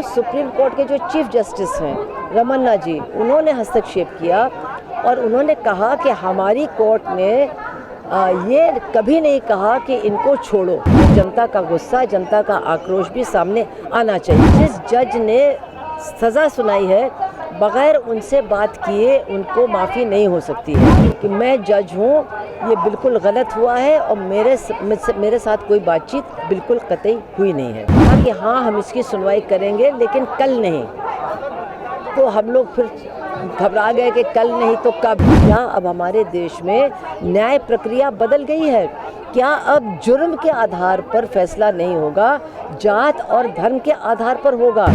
Supreme court के जो chief justice हैं रमन्ना जी, उन्होंने हस्तक्षेप किया और उन्होंने कहा कि हमारी कोर्ट ने ये कभी नहीं कहा कि इनको छोड़ो। जनता का गुस्सा, जनता का आक्रोश भी सामने आना चाहिए। जिस जज ने सज़ा सुनाई है, बग़ैर उनसे बात किए उनको माफ़ी नहीं हो सकती है कि मैं जज हूँ, ये बिल्कुल गलत हुआ है और मेरे साथ कोई बातचीत बिल्कुल कतई हुई नहीं है। कहा कि हाँ, हम इसकी सुनवाई करेंगे लेकिन कल नहीं। तो हम लोग फिर घबरा गए कि कल नहीं तो कब। क्या अब हमारे देश में न्याय प्रक्रिया बदल गई है? क्या अब जुर्म के आधार पर फैसला नहीं होगा, जात और धर्म के आधार पर होगा?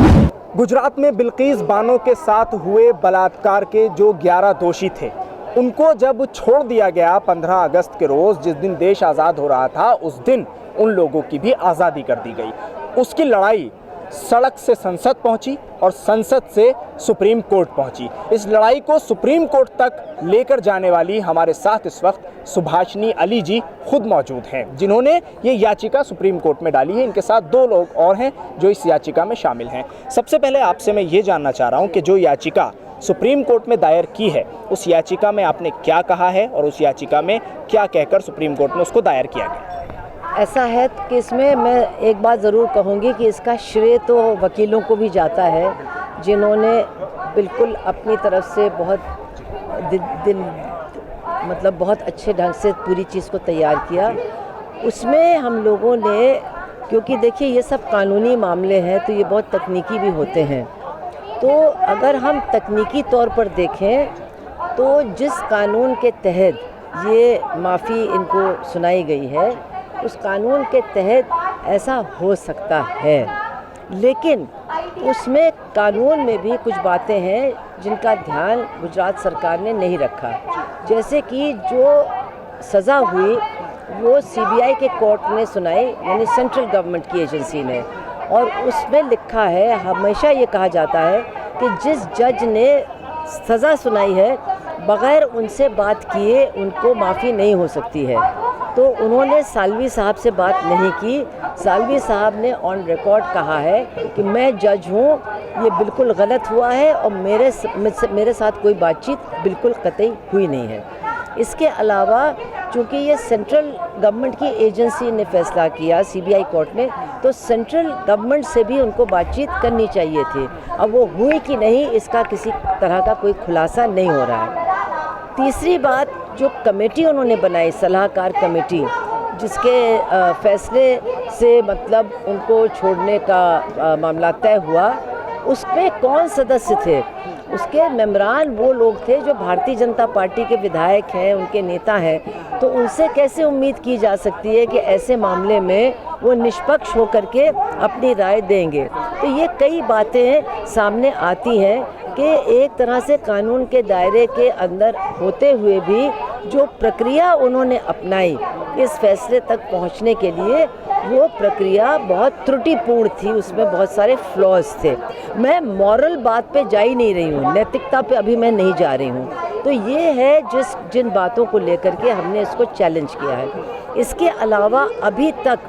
गुजरात में बिल्किस बानो के साथ हुए बलात्कार के जो 11 दोषी थे, उनको जब छोड़ दिया गया 15 अगस्त के रोज़, जिस दिन देश आज़ाद हो रहा था, उस दिन उन लोगों की भी आज़ादी कर दी गई। उसकी लड़ाई सड़क से संसद पहुंची और संसद से सुप्रीम कोर्ट पहुंची। इस लड़ाई को सुप्रीम कोर्ट तक लेकर जाने वाली हमारे साथ इस वक्त सुभाषिनी अली जी खुद मौजूद हैं, जिन्होंने ये याचिका सुप्रीम कोर्ट में डाली है। इनके साथ 2 लोग और हैं जो इस याचिका में शामिल हैं। सबसे पहले आपसे मैं ये जानना चाह रहा हूँ कि जो याचिका सुप्रीम कोर्ट में दायर की है, उस याचिका में आपने क्या कहा है और उस याचिका में क्या कहकर सुप्रीम कोर्ट में उसको दायर किया गया? ऐसा है कि इसमें मैं एक बात ज़रूर कहूँगी कि इसका श्रेय तो वकीलों को भी जाता है, जिन्होंने बिल्कुल अपनी तरफ से बहुत अच्छे ढंग से पूरी चीज़ को तैयार किया। उसमें हम लोगों ने, क्योंकि देखिए ये सब कानूनी मामले हैं तो ये बहुत तकनीकी भी होते हैं, तो अगर हम तकनीकी तौर पर देखें तो जिस कानून के तहत ये माफ़ी इनको सुनाई गई है, उस कानून के तहत ऐसा हो सकता है, लेकिन उसमें कानून में भी कुछ बातें हैं जिनका ध्यान गुजरात सरकार ने नहीं रखा। जैसे कि जो सज़ा हुई वो सीबीआई के कोर्ट ने सुनाई, यानी सेंट्रल गवर्नमेंट की एजेंसी ने, और उसमें लिखा है, हमेशा ये कहा जाता है कि जिस जज ने सज़ा सुनाई है, बग़ैर उनसे बात किए उनको माफ़ी नहीं हो सकती है। तो उन्होंने साल्वी साहब से बात नहीं की। साल्वी साहब ने ऑन रिकॉर्ड कहा है कि मैं जज हूँ, ये बिल्कुल गलत हुआ है और मेरे साथ कोई बातचीत बिल्कुल कतई हुई नहीं है। इसके अलावा चूँकि ये सेंट्रल गवर्नमेंट की एजेंसी ने फैसला किया, सीबीआई कोर्ट ने, तो सेंट्रल गवर्नमेंट से भी उनको बातचीत करनी चाहिए थी। अब वो हुई कि नहीं, इसका किसी तरह का कोई खुलासा नहीं हो रहा है। तीसरी बात, जो कमेटी उन्होंने बनाई, सलाहकार कमेटी, जिसके फैसले से मतलब उनको छोड़ने का मामला तय हुआ, उसमें कौन सदस्य थे? उसके मेंबरान वो लोग थे जो भारतीय जनता पार्टी के विधायक हैं, उनके नेता हैं। तो उनसे कैसे उम्मीद की जा सकती है कि ऐसे मामले में वो निष्पक्ष होकर के अपनी राय देंगे? तो ये कई बातें सामने आती हैं कि एक तरह से कानून के दायरे के अंदर होते हुए भी जो प्रक्रिया उन्होंने अपनाई इस फैसले तक पहुंचने के लिए, वो प्रक्रिया बहुत त्रुटिपूर्ण थी, उसमें बहुत सारे फ्लॉज थे। मैं मॉरल बात पे जा ही नहीं रही हूँ, नैतिकता पे अभी मैं नहीं जा रही हूँ। तो ये है जिन बातों को लेकर के हमने इसको चैलेंज किया है। इसके अलावा अभी तक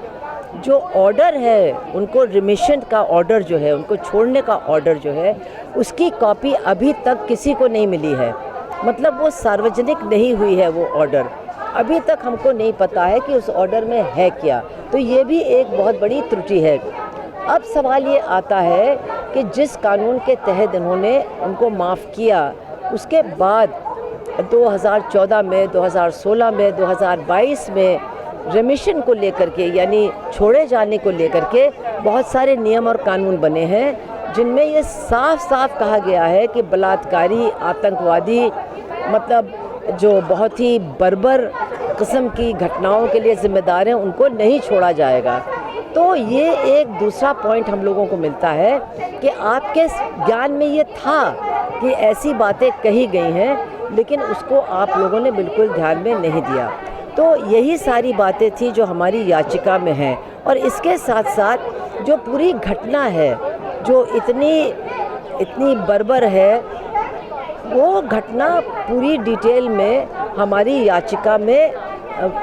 जो ऑर्डर है, उनको रिमिशन का ऑर्डर जो है, उनको छोड़ने का ऑर्डर जो है, उसकी कॉपी अभी तक किसी को नहीं मिली है। मतलब वो सार्वजनिक नहीं हुई है वो ऑर्डर। अभी तक हमको नहीं पता है कि उस ऑर्डर में है क्या। तो ये भी एक बहुत बड़ी त्रुटि है। अब सवाल ये आता है कि जिस कानून के तहत इन्होंने उनको माफ़ किया, उसके बाद 2014 में, 2016 में, 2022 में रेमिशन को लेकर के, यानी छोड़े जाने को लेकर के बहुत सारे नियम और कानून बने हैं, जिनमें ये साफ साफ कहा गया है कि बलात्कारी, आतंकवादी, मतलब जो बहुत ही बर्बर किस्म की घटनाओं के लिए जिम्मेदार हैं, उनको नहीं छोड़ा जाएगा। तो ये एक दूसरा पॉइंट हम लोगों को मिलता है कि आपके ज्ञान में ये था कि ऐसी बातें कही गई हैं, लेकिन उसको आप लोगों ने बिल्कुल ध्यान में नहीं दिया। तो यही सारी बातें थी जो हमारी याचिका में हैं। और इसके साथ साथ जो पूरी घटना है, जो इतनी बर्बर है, वो घटना पूरी डिटेल में हमारी याचिका में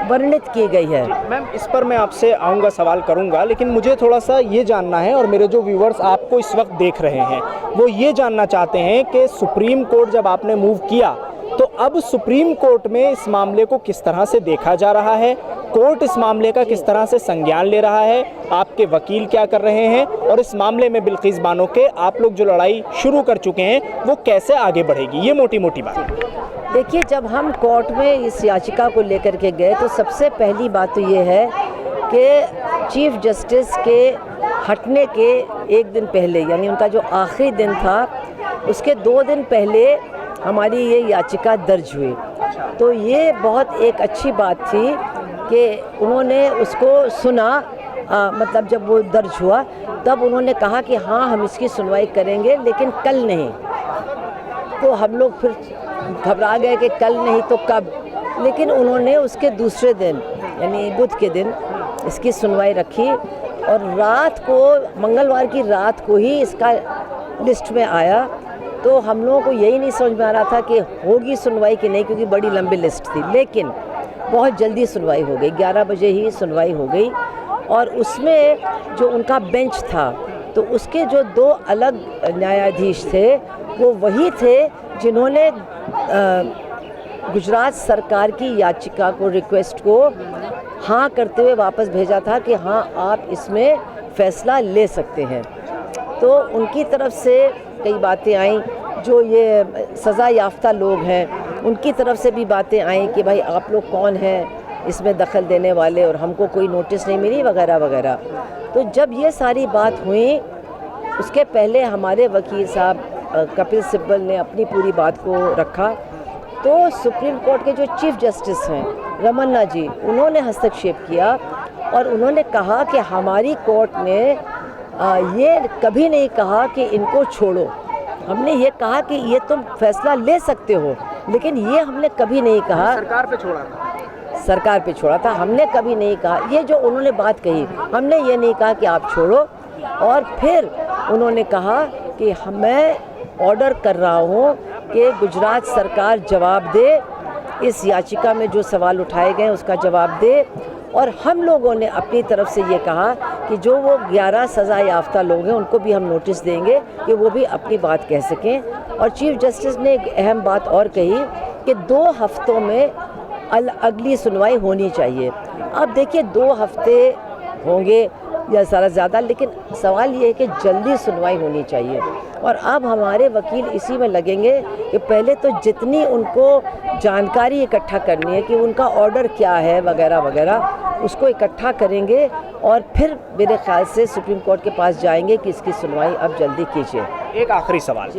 वर्णित की गई है। मैम, इस पर मैं आपसे आऊँगा, सवाल करूँगा, लेकिन मुझे थोड़ा सा ये जानना है, और मेरे जो व्यूवर्स आपको इस वक्त देख रहे हैं वो ये जानना चाहते हैं कि सुप्रीम कोर्ट जब आपने मूव किया तो अब सुप्रीम कोर्ट में इस मामले को किस तरह से देखा जा रहा है, कोर्ट इस मामले का किस तरह से संज्ञान ले रहा है, आपके वकील क्या कर रहे हैं, और इस मामले में बिल्किस बानो के आप लोग जो लड़ाई शुरू कर चुके हैं वो कैसे आगे बढ़ेगी, ये मोटी मोटी बात। देखिए, जब हम कोर्ट में इस याचिका को लेकर के गए तो सबसे पहली बात तो ये है कि चीफ जस्टिस के हटने के एक दिन पहले, यानी उनका जो आखिरी दिन था उसके 2 दिन पहले हमारी ये याचिका दर्ज हुई। तो ये बहुत एक अच्छी बात थी कि उन्होंने उसको सुना, मतलब जब वो दर्ज हुआ तब उन्होंने कहा कि हाँ हम इसकी सुनवाई करेंगे लेकिन कल नहीं। तो हम लोग फिर घबरा गए कि कल नहीं तो कब, लेकिन उन्होंने उसके दूसरे दिन यानी बुध के दिन इसकी सुनवाई रखी और रात को, मंगलवार की रात को ही इसका लिस्ट में आया। तो हम लोगों को यही नहीं समझ में आ रहा था कि होगी सुनवाई कि नहीं, क्योंकि बड़ी लंबी लिस्ट थी, लेकिन बहुत जल्दी सुनवाई हो गई, 11 बजे ही सुनवाई हो गई। और उसमें जो उनका बेंच था तो उसके जो 2 अलग न्यायाधीश थे वो वही थे जिन्होंने गुजरात सरकार की याचिका को, रिक्वेस्ट को हाँ करते हुए वापस भेजा था कि हाँ आप इसमें फ़ैसला ले सकते हैं। तो उनकी तरफ से कई बातें आईं, जो ये सज़ा याफ्ता लोग हैं उनकी तरफ से भी बातें आईं कि भाई आप लोग कौन हैं इसमें दखल देने वाले, और हमको कोई नोटिस नहीं मिली वगैरह वगैरह। तो जब ये सारी बात हुई उसके पहले हमारे वकील साहब कपिल सिब्बल ने अपनी पूरी बात को रखा। तो सुप्रीम कोर्ट के जो चीफ जस्टिस हैं रमन्ना जी, उन्होंने हस्तक्षेप किया और उन्होंने कहा कि हमारी कोर्ट ने ये कभी नहीं कहा कि इनको छोड़ो। हमने ये कहा कि ये तुम फैसला ले सकते हो, लेकिन ये हमने कभी नहीं कहा सरकार पे छोड़ा था, सरकार पे छोड़ा था। हमने कभी नहीं कहा, ये जो उन्होंने बात कही हमने ये नहीं कहा कि आप छोड़ो। और फिर उन्होंने कहा कि मैं ऑर्डर कर रहा हूँ कि गुजरात सरकार जवाब दे, इस याचिका में जो सवाल उठाए गए उसका जवाब दे। और हम लोगों ने अपनी तरफ से ये कहा कि जो वो 11 सज़ा याफ्ता लोग हैं उनको भी हम नोटिस देंगे कि वो भी अपनी बात कह सकें। और चीफ जस्टिस ने एक अहम बात और कही कि 2 हफ्तों में अगली सुनवाई होनी चाहिए। अब देखिए 2 हफ्ते होंगे या सारा ज़्यादा, लेकिन सवाल ये है कि जल्दी सुनवाई होनी चाहिए। और अब हमारे वकील इसी में लगेंगे कि पहले तो जितनी उनको जानकारी इकट्ठा करनी है कि उनका ऑर्डर क्या है वगैरह वगैरह, उसको इकट्ठा करेंगे और फिर मेरे ख्याल से सुप्रीम कोर्ट के पास जाएंगे कि इसकी सुनवाई अब जल्दी कीजिए। एक आखिरी सवाल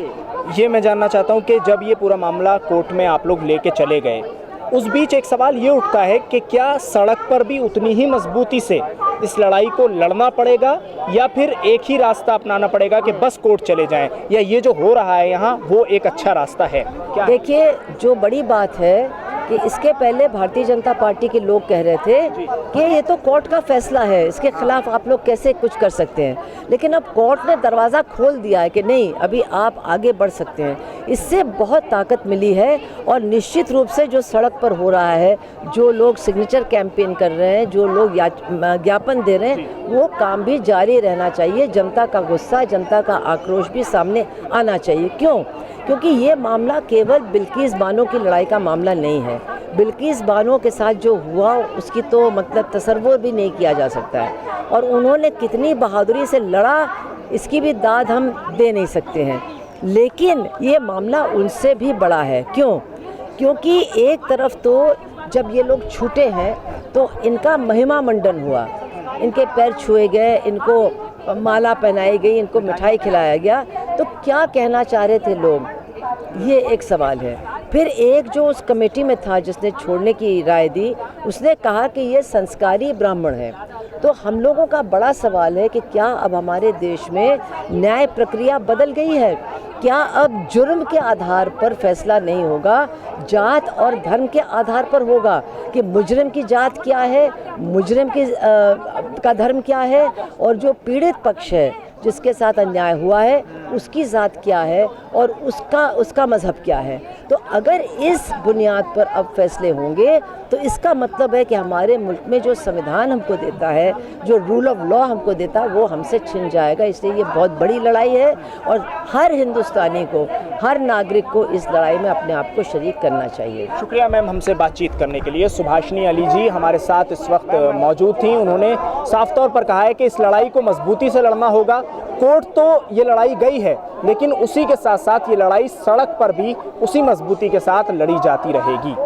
ये मैं जानना चाहता हूँ कि जब ये पूरा मामला कोर्ट में आप लोग लेके चले गए, उस बीच एक सवाल ये उठता है कि क्या सड़क पर भी उतनी ही मजबूती से इस लड़ाई को लड़ना पड़ेगा या फिर एक ही रास्ता अपनाना पड़ेगा कि बस कोर्ट चले जाएं, या ये जो हो रहा है यहाँ वो एक अच्छा रास्ता है? क्या देखिए, जो बड़ी बात है कि इसके पहले भारतीय जनता पार्टी के लोग कह रहे थे कि ये तो कोर्ट का फैसला है, इसके खिलाफ आप लोग कैसे कुछ कर सकते हैं। लेकिन अब कोर्ट ने दरवाज़ा खोल दिया है कि नहीं, अभी आप आगे बढ़ सकते हैं। इससे बहुत ताकत मिली है और निश्चित रूप से जो सड़क पर हो रहा है, जो लोग सिग्नेचर कैंपेन कर रहे हैं, जो लोग ज्ञापन दे रहे हैं, वो काम भी जारी रहना चाहिए। जनता का गुस्सा, जनता का आक्रोश भी सामने आना चाहिए। क्यों? क्योंकि ये मामला केवल बिल्किस बानो की लड़ाई का मामला नहीं है। बिल्किस बानो के साथ जो हुआ उसकी तो मतलब तसव्वुर भी नहीं किया जा सकता है, और उन्होंने कितनी बहादुरी से लड़ा इसकी भी दाद हम दे नहीं सकते हैं। लेकिन ये मामला उनसे भी बड़ा है। क्यों? क्योंकि एक तरफ तो जब ये लोग छूटे हैं तो इनका महिमा मंडन हुआ, इनके पैर छुए गए, इनको माला पहनाई गई, इनको मिठाई खिलाया गया। तो क्या कहना चाह रहे थे लोग, ये एक सवाल है। फिर एक जो उस कमेटी में था जिसने छोड़ने की राय दी, उसने कहा कि ये संस्कारी ब्राह्मण है। तो हम लोगों का बड़ा सवाल है कि क्या अब हमारे देश में न्याय प्रक्रिया बदल गई है? क्या अब जुर्म के आधार पर फैसला नहीं होगा, जात और धर्म के आधार पर होगा कि मुजरिम की जात क्या है, मुजरिम की का धर्म क्या है, और जो पीड़ित पक्ष है जिसके साथ अन्याय हुआ है उसकी ज़ात क्या है और उसका मज़हब क्या है। तो अगर इस बुनियाद पर अब फैसले होंगे तो इसका मतलब है कि हमारे मुल्क में जो संविधान हमको देता है, जो रूल ऑफ लॉ हमको देता है, वो हमसे छिन जाएगा। इसलिए ये बहुत बड़ी लड़ाई है और हर हिंदुस्तानी को, हर नागरिक को इस लड़ाई में अपने आप को शरीक करना चाहिए। शुक्रिया मैम हमसे बातचीत करने के लिए। सुभाषिनी अली जी हमारे साथ इस वक्त मौजूद थी। उन्होंने साफ तौर पर कहा है कि इस लड़ाई को मजबूती से लड़ना होगा। कोर्ट तो ये लड़ाई गई है, लेकिन उसी के साथ साथ ये लड़ाई सड़क पर भी उसी मजबूती के साथ लड़ी जाती रहेगी।